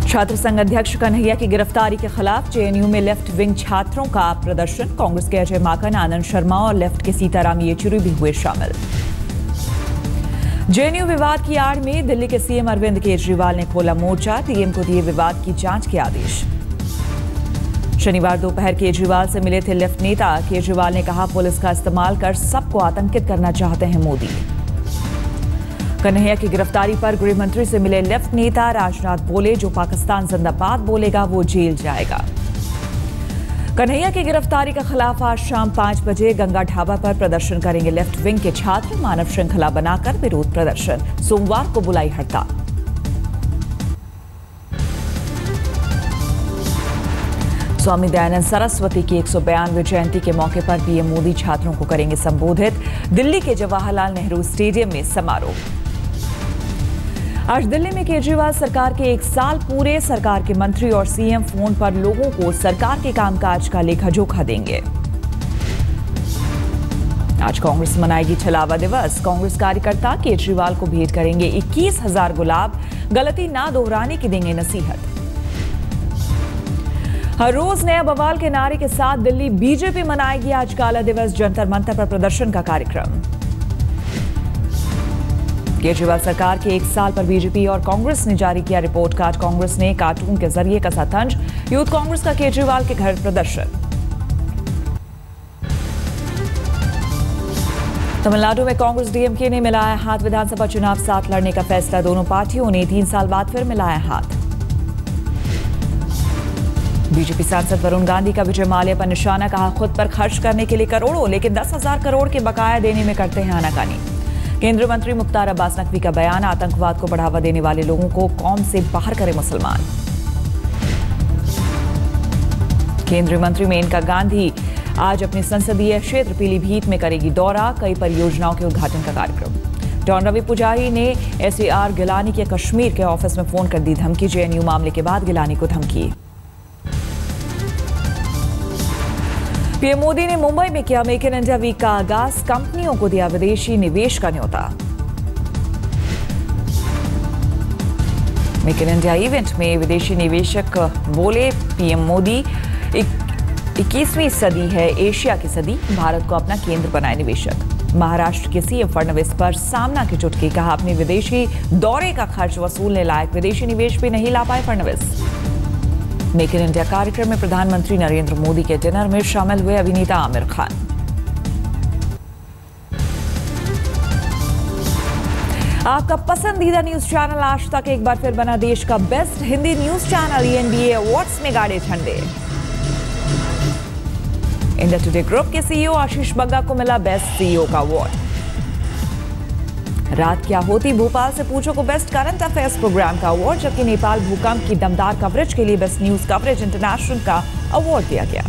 छात्र संघ अध्यक्ष कन्हैया की गिरफ्तारी के खिलाफ जेएनयू में लेफ्ट विंग छात्रों का प्रदर्शन। कांग्रेस के अजय माकन, आनंद शर्मा और लेफ्ट के सीताराम येचुरी भी हुए शामिल। जेएनयू विवाद की आड़ में दिल्ली के सीएम अरविंद केजरीवाल ने खोला मोर्चा, डीएम को दिए विवाद की जांच के आदेश। शनिवार दोपहर केजरीवाल से मिले थे लेफ्ट नेता। केजरीवाल ने कहा, पुलिस का इस्तेमाल कर सबको आतंकित करना चाहते हैं मोदी। कन्हैया की गिरफ्तारी पर गृह मंत्री से मिले लेफ्ट नेता। राजनाथ बोले, जो पाकिस्तान जिंदाबाद बोलेगा वो जेल जाएगा। कन्हैया की गिरफ्तारी के खिलाफ आज शाम 5 बजे गंगा ढाबा पर प्रदर्शन करेंगे लेफ्ट विंग के छात्र। मानव श्रृंखला बनाकर विरोध प्रदर्शन। सोमवार को बुलाई हड़ताल। स्वामी दयानंद सरस्वती की 192वीं जयंती के मौके पर पीएम मोदी छात्रों को करेंगे संबोधित। दिल्ली के जवाहरलाल नेहरू स्टेडियम में समारोह। आज दिल्ली में केजरीवाल सरकार के 1 साल पूरे। सरकार के मंत्री और सीएम फोन पर लोगों को सरकार के कामकाज का लेखा जोखा देंगे। आज कांग्रेस मनाएगी छलावा दिवस। कांग्रेस कार्यकर्ता केजरीवाल को भेंट करेंगे 21,000 गुलाब। गलती ना दोहराने की देंगे नसीहत। हर रोज नया बवाल के नारे के साथ दिल्ली बीजेपी मनाएगी आज काला दिवस। जंतर मंतर पर प्रदर्शन का कार्यक्रम। केजरीवाल सरकार के 1 साल पर बीजेपी और कांग्रेस ने जारी किया रिपोर्ट कार्ड। कांग्रेस ने कार्टून के जरिए कसा तंज। यूथ कांग्रेस का केजरीवाल के घर प्रदर्शन। तमिलनाडु में कांग्रेस डीएमके ने मिलाया हाथ। विधानसभा चुनाव साथ लड़ने का फैसला। दोनों पार्टियों ने 3 साल बाद फिर मिलाया हाथ। बीजेपी सांसद वरुण गांधी का विजय माल्या पर निशाना। कहा, खुद पर खर्च करने के लिए करोड़ों, लेकिन 10,000 करोड़ के बकाया देने में करते हैं आनाकानी। केंद्रीय मंत्री मुख्तार अब्बास नकवी का बयान। आतंकवाद को बढ़ावा देने वाले लोगों को कौम से बाहर करे मुसलमान। केंद्रीय मंत्री मेनका गांधी आज अपने संसदीय क्षेत्र पीलीभीत में करेगी दौरा। कई परियोजनाओं के उद्घाटन का कार्यक्रम। डॉन रवि पुजारी ने एसएआर गिलानी के कश्मीर के ऑफिस में फोन कर दी धमकी। जेएनयू मामले के बाद गिलानी को धमकी। पीएम मोदी ने मुंबई में किया मेक इन इंडिया वीक का आगाज। कंपनियों को दिया विदेशी निवेश का न्योता। मेक इन इंडिया इवेंट में विदेशी निवेशक बोले, पीएम मोदी 21वीं सदी है एशिया की सदी। भारत को अपना केंद्र बनाए निवेशक। महाराष्ट्र के सीएम फडणवीस पर सामना की चुटकी। कहा, अपने विदेशी दौरे का खर्च वसूलने लायक विदेशी निवेश भी नहीं ला पाए फडणवीस। मेक इन इंडिया कार्यक्रम में प्रधानमंत्री नरेंद्र मोदी के डिनर में शामिल हुए अभिनेता आमिर खान। आपका पसंदीदा न्यूज चैनल आज तक एक बार फिर बना देश का best Hindi news channel. ENBA awards में गाड़े झंडे। इंडिया टुडे ग्रुप के सीईओ आशीष बग्गा को मिला बेस्ट सीईओ का अवार्ड। रात क्या होती भोपाल से पूछो को बेस्ट करंट अफेयर्स प्रोग्राम का अवार्ड, जबकि नेपाल भूकंप की दमदार कवरेज के लिए बेस्ट न्यूज कवरेज इंटरनेशनल का अवार्ड दिया गया।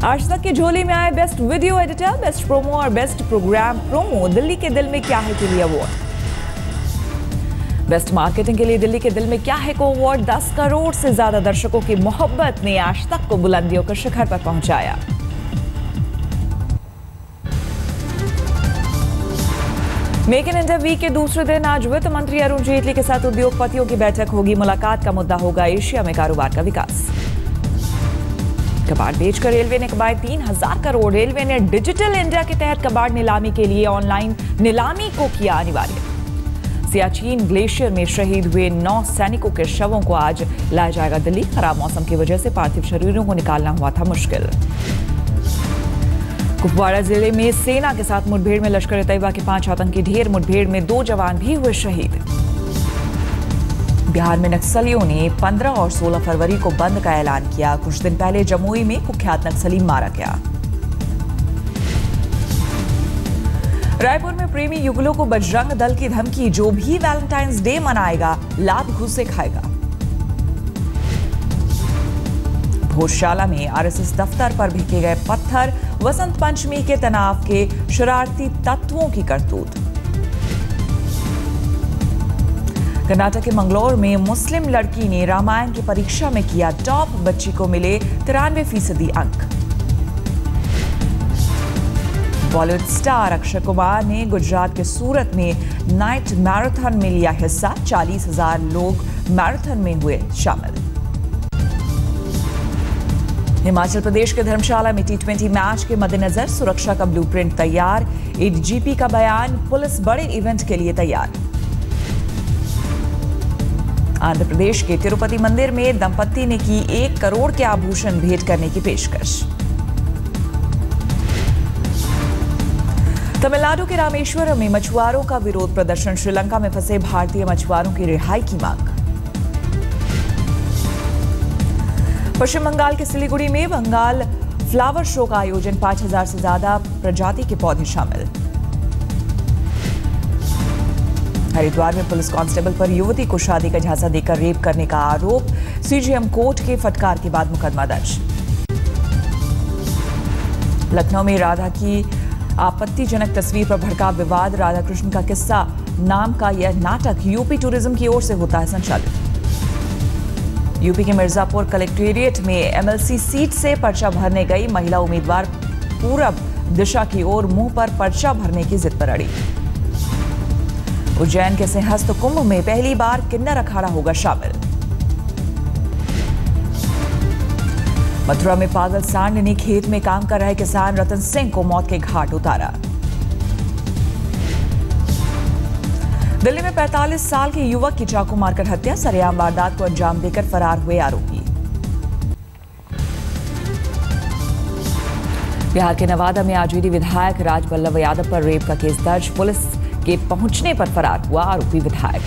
आज तक की झोली में आए best video editor, best promo और बेस्ट प्रोग्राम प्रोमो दिल्ली के दिल में क्या है के लिए अवार्ड। बेस्ट मार्केटिंग के लिए दिल्ली के दिल में क्या है को अवार्ड। 10 करोड़ से ज्यादा दर्शकों की मोहब्बत ने आज तक को बुलंदियों के शिखर पर पहुंचाया। मेक इन इंडिया वीक के दूसरे दिन आज वित्त मंत्री अरुण जेटली के साथ उद्योगपतियों की बैठक होगी। मुलाकात का मुद्दा होगा एशिया में कारोबार का विकास। कबाड़ बेचकर रेलवे ने कमाए 3,000 करोड़। रेलवे ने डिजिटल इंडिया के तहत कबाड़ नीलामी के लिए ऑनलाइन नीलामी को किया अनिवार्य। सियाचिन ग्लेशियर में शहीद हुए 9 सैनिकों के शवों को आज लाया जाएगा दिल्ली। खराब मौसम की वजह से पार्थिव शरीरों को निकालना हुआ था मुश्किल। कुपवाड़ा जिले में सेना के साथ मुठभेड़ में लश्कर ए तैयबा के 5 आतंकी ढेर। मुठभेड़ में 2 जवान भी हुए शहीद। बिहार में नक्सलियों ने 15 और 16 फरवरी को बंद का ऐलान किया। कुछ दिन पहले जमुई में कुख्यात नक्सली मारा गया। रायपुर में प्रेमी युगलों को बजरंग दल की धमकी। जो भी वैलेंटाइंस डे मनाएगा लात घूस से खाएगा। भोजशाला में आरएसएस दफ्तर पर फेंके गए पत्थर। वसंत पंचमी के तनाव के शरारती तत्वों की करतूत। कर्नाटक के मंगलौर में मुस्लिम लड़की ने रामायण की परीक्षा में किया टॉप। बच्ची को मिले 93% अंक। बॉलीवुड स्टार अक्षय कुमार ने गुजरात के सूरत में नाइट मैराथन में लिया हिस्सा। 40,000 लोग मैराथन में हुए शामिल। हिमाचल प्रदेश के धर्मशाला में T20 मैच के मद्देनजर सुरक्षा का ब्लूप्रिंट तैयार। एडीजीपी का बयान, पुलिस बड़े इवेंट के लिए तैयार। आंध्र प्रदेश के तिरुपति मंदिर में दंपत्ति ने की 1 करोड़ के आभूषण भेंट करने की पेशकश। तमिलनाडु के रामेश्वरम में मछुआरों का विरोध प्रदर्शन। श्रीलंका में फंसे भारतीय मछुआरों की रिहाई की मांग। पश्चिम बंगाल के सिलीगुड़ी में बंगाल फ्लावर शो का आयोजन। 5,000 से ज्यादा प्रजाति के पौधे शामिल। हरिद्वार में पुलिस कांस्टेबल पर युवती को शादी का झांसा देकर रेप करने का आरोप। सीजेएम कोर्ट के फटकार के बाद मुकदमा दर्ज। लखनऊ में राधा की आपत्तिजनक तस्वीर पर भड़का विवाद। राधा कृष्ण का किस्सा नाम का यह नाटक यूपी टूरिज्म की ओर से होता है संचालित। यूपी के मिर्जापुर कलेक्ट्रेट में एमएलसी सीट से पर्चा भरने गई महिला उम्मीदवार पूरब दिशा की ओर मुंह पर पर्चा भरने की जिद पर अड़ी। उज्जैन के सिंहस्थ कुंभ में पहली बार किन्नर अखाड़ा होगा शामिल। मथुरा में पागल सांड ने खेत में काम कर रहे किसान रतन सिंह को मौत के घाट उतारा। दिल्ली में 45 साल के युवक की चाकू मारकर हत्या। सरेआम वारदात को अंजाम देकर फरार हुए आरोपी। बिहार के नवादा में आरजेडी विधायक राजबल्लभ यादव पर रेप का केस दर्ज। पुलिस के पहुंचने पर फरार हुआ आरोपी विधायक।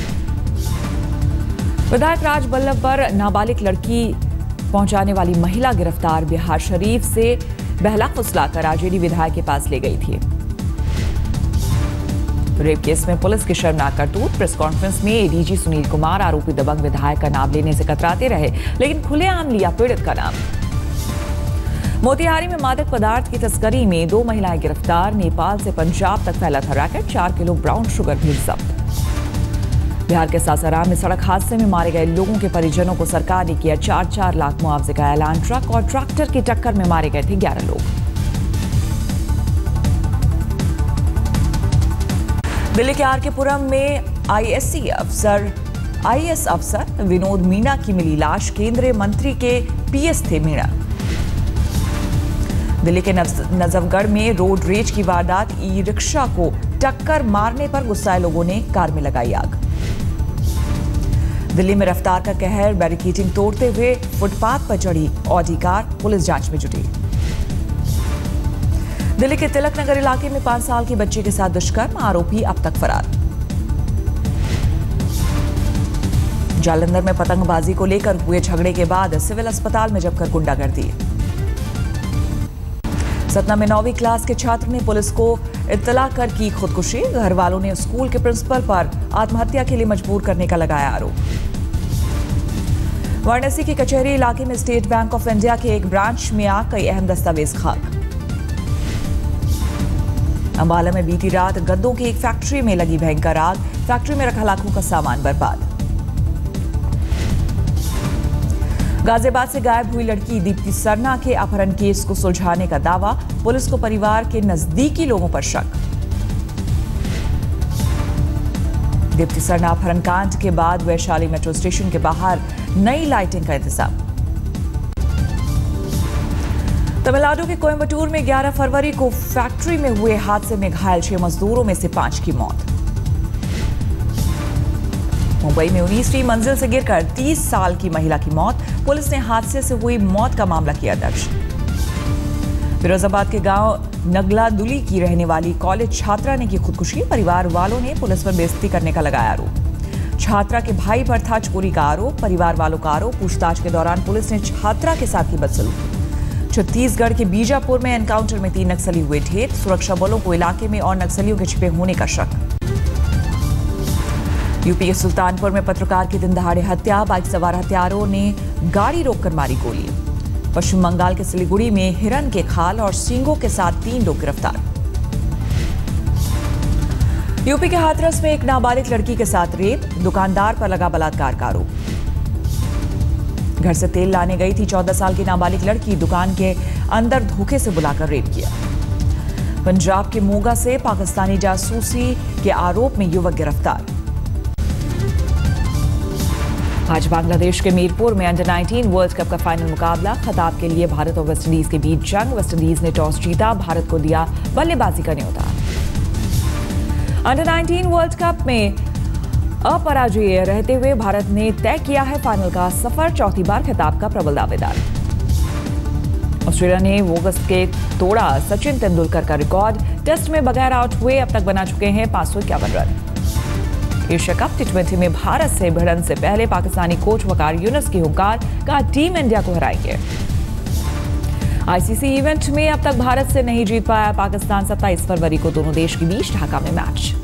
विधायक राजबल्लभ पर नाबालिग लड़की पहुंचाने वाली महिला गिरफ्तार। बिहार शरीफ से बहला फुसलाकर आरजेडी विधायक के पास ले गई थी। रेप केस में पुलिस की शर्मनाक करतूत। प्रेस कॉन्फ्रेंस में एडीजी सुनील कुमार आरोपी दबंग विधायक का नाम लेने से कतराते रहे, लेकिन खुलेआम लिया पीड़ित का नाम। मोतिहारी में मादक पदार्थ की तस्करी में 2 महिलाएं गिरफ्तार। नेपाल से पंजाब तक फैला था रैकेट। 4 किलो ब्राउन शुगर भी जब्त। बिहार के सासाराम में सड़क हादसे में मारे गए लोगों के परिजनों को सरकार ने किया 4-4 लाख मुआवजे का ऐलान। ट्रक और ट्रैक्टर की टक्कर में मारे गए थे 11 लोग। दिल्ली के आरके पुरम में आईएएस अफसर विनोद मीणा की मिली लाश। केंद्रीय मंत्री के पीएस थे मीणा। दिल्ली के नजफगढ़ में रोड रेज की वारदात। ई रिक्शा को टक्कर मारने पर गुस्साए लोगों ने कार में लगाई आग। दिल्ली में रफ्तार का कहर। बैरिकेडिंग तोड़ते हुए फुटपाथ पर चढ़ी ऑडी कार। पुलिस जांच में जुटी। दिल्ली के तिलक नगर इलाके में 5 साल की बच्ची के साथ दुष्कर्म। आरोपी अब तक फरार। जालंधर में पतंगबाजी को लेकर हुए झगड़े के बाद सिविल अस्पताल में जमकर गुंडागर्दी। सतना में 9वीं क्लास के छात्र ने पुलिस को इत्तला कर की खुदकुशी। घर वालों ने स्कूल के प्रिंसिपल पर आत्महत्या के लिए मजबूर करने का लगाया आरोप। वाराणसी के कचहरी इलाके में स्टेट बैंक ऑफ इंडिया के एक ब्रांच में आग। कई अहम दस्तावेज खाक। अंबाला में बीती रात गद्दों की एक फैक्ट्री में लगी भयंकर आग। फैक्ट्री में रखा लाखों का सामान बर्बाद। गाजियाबाद से गायब हुई लड़की दीप्ति सरना के अपहरण केस को सुलझाने का दावा। पुलिस को परिवार के नजदीकी लोगों पर शक। दीप्ति सरना अपहरण कांड के बाद वैशाली मेट्रो स्टेशन के बाहर नई लाइटिंग का इंतजाम। तमिलनाडु के कोयम्बटूर में 11 फरवरी को फैक्ट्री में हुए हादसे में घायल 6 मजदूरों में से 5 की मौत। मुंबई में 19वीं मंजिल से गिरकर 30 साल की महिला की मौत। पुलिस ने हादसे से हुई मौत का मामला किया दर्ज। फिरोजाबाद के गांव नगलादुली की रहने वाली कॉलेज छात्रा ने की खुदकुशी। परिवार वालों ने पुलिस पर बेइज्जती करने का लगाया आरोप। छात्रा के भाई पर था चोरी का आरोप। परिवार वालों का आरोप। पूछताछ के दौरान पुलिस ने छात्रा के साथ की बदसलूकी। छत्तीसगढ़ के बीजापुर में एनकाउंटर में 3 नक्सली हुए ढेर। सुरक्षा बलों को इलाके में और नक्सलियों के छिपे होने का शक। यूपी के सुल्तानपुर में पत्रकार की दिन दहाड़े हत्या। बाइक सवार हत्यारों ने गाड़ी रोककर मारी गोली। पश्चिम बंगाल के सिलीगुड़ी में हिरन के खाल और सींगों के साथ 3 लोग गिरफ्तार। यूपी के हाथरस में एक नाबालिग लड़की के साथ रेप। दुकानदार पर लगा बलात्कार का आरोप। घर से तेल लाने गई थी 14 साल की नाबालिग लड़की। दुकान के अंदर धोखे से बुलाकर रेप किया। पंजाब के मोगा से पाकिस्तानी जासूसी के आरोप में युवक गिरफ्तार। आज बांग्लादेश के मीरपुर में अंडर 19 वर्ल्ड कप का फाइनल मुकाबला। खिताब के लिए भारत और वेस्टइंडीज के बीच जंग। वेस्टइंडीज ने टॉस जीता, भारत को दिया बल्लेबाजी का न्योता। अंडर 19 वर्ल्ड कप में अपराजय रहते हुए भारत ने तय किया है फाइनल का सफर। चौथी बार खिताब का प्रबल दावेदार। ऑस्ट्रेलिया ने अगस्त के तोड़ा सचिन तेंदुलकर का रिकॉर्ड। टेस्ट में बगैर आउट हुए अब तक बना चुके हैं 551 रन। एशिया कप टी20 में भारत से भिड़न से पहले पाकिस्तानी कोच वकार यूनुस की हुंकार, कहा टीम इंडिया को हराएंगे। आईसीसी इवेंट में अब तक भारत से नहीं जीत पाया पाकिस्तान। 27 फरवरी को दोनों देश के बीच ढाका में मैच।